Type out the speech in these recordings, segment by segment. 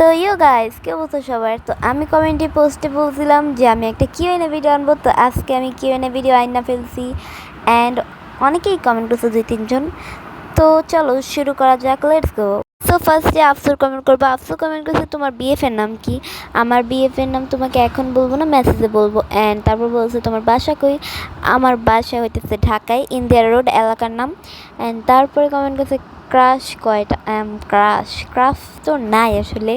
So you guys কে বলতো সবার। তো আমি কমেন্টে পোস্টে বলছিলাম যে আমি একটা কিউএনএ ভিডিও আনবো। তো আজকে আমি কিউএনএ ভিডিও আইনা ফেলছি অ্যান্ড অনেকেই কমেন্ট করছে 2-3 জন। তো চলো শুরু করা যাক, লেটস গো। সো ফার্স্টে আফসুর কমেন্ট করবো। আফসুর কমেন্ট করছে তোমার বিএফের নাম কি? আমার বিএফের নাম তোমাকে এখন বলবো না, মেসেজে বলবো। অ্যান্ড তারপর বলছে তোমার বাসা কই? আমার বাসা হইতেছে ঢাকায়, ইন্ডিয়া রোড এলাকার নাম। অ্যান্ড তারপরে কমেন্ট করছে ক্রাশ কয়টা? ক্রাশ তো নাই আসলে।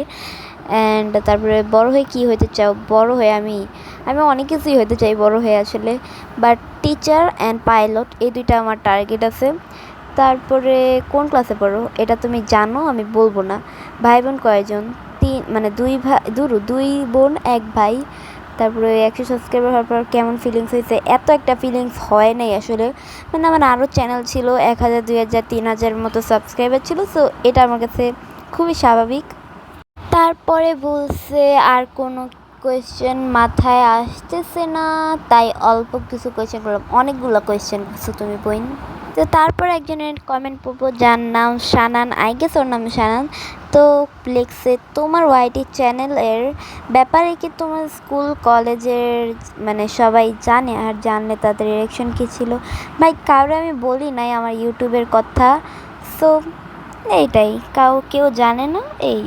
অ্যান্ড তারপরে বড় হয়ে কী হতে চাও? বড় হয়ে আমি অনেক কিছুই হতে চাই বড় হয়ে আসলে, বাট টিচার অ্যান্ড পাইলট এই দুইটা আমার টার্গেট আছে। তারপরে কোন ক্লাসে পড়ো এটা তুমি জানো, আমি বলবো না। ভাই বোন কয়জন? মানে 2 বোন 1 ভাই। তারপরে 100 সাবস্ক্রাইবার হওয়ার পর কেমন ফিলিংস হয়েছে? এত একটা ফিলিংস হয় নাই আসলে, মানে আমার আরও চ্যানেল ছিল, 1000 2000 3000 মতো সাবস্ক্রাইবার ছিল। সো এটা আমার কাছে খুবই স্বাভাবিক। তারপরে বলছে আর কোনো কোয়েশ্চেন মাথায় আসতেছে না, তাই অল্প কিছু কোয়েশ্চেন করলাম। অনেকগুলো কোয়েশ্চেন করছো তুমি বোন। তো তারপর একজনের কমেন্ট পড়বো যার নাম শানান, আই গেস ওর নাম শানান। তো লিখছে তোমার ওয়াইটি চ্যানেলের ব্যাপারে কি তোমার স্কুল কলেজের মানে সবাই জানে? আর জানলে তাদের রিয়াকশন কী ছিল? ভাই কাউরে আমি বলি নাই আমার ইউটিউবের কথা। সো এইটাই, কেউ জানে না এই।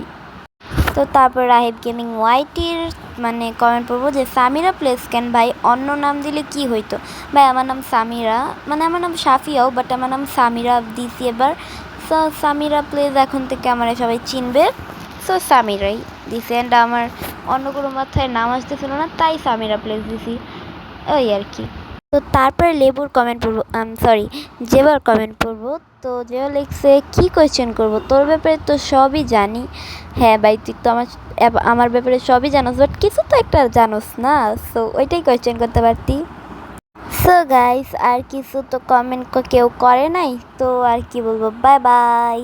তো তারপর রাহিব গেমিং ওয়াইটির মানে কমেন্ট পড়বো যে সামিরা প্লেস কেন ভাই? অন্য নাম দিলে কি হইতো? ভাই আমার নাম সামিরা, মানে আমার নাম সাফিয়াও, বাট আমার নাম সামিরা দিছি এবার। সো সামিরা প্লেস এখন থেকে আমার সবাই চিনবে। সো সামিরাই দিছি। অ্যান্ড আমার অন্য কোনো মাথায় নাম আসতেছিল না, তাই সামিরা প্লেস দিছি, ওই আর কি। তো তারপরে লেবুর কমেন্ট পড়বো, সরি জেবার কমেন্ট পড়বো। তো যেও লিখছে কী কোয়েশ্চেন করবো? তোর ব্যাপারে তো সবই জানি। হ্যাঁ ভাই তুই তো আমার ব্যাপারে সবই জানোস, বাট কিছু তো একটা জানোস না। সো ওইটাই কোয়েশ্চেন করতে পারতি। সো গাইস আর কিছু তো কমেন্ট কেউ করে নাই, তো আর কি বলবো, বাই বাই।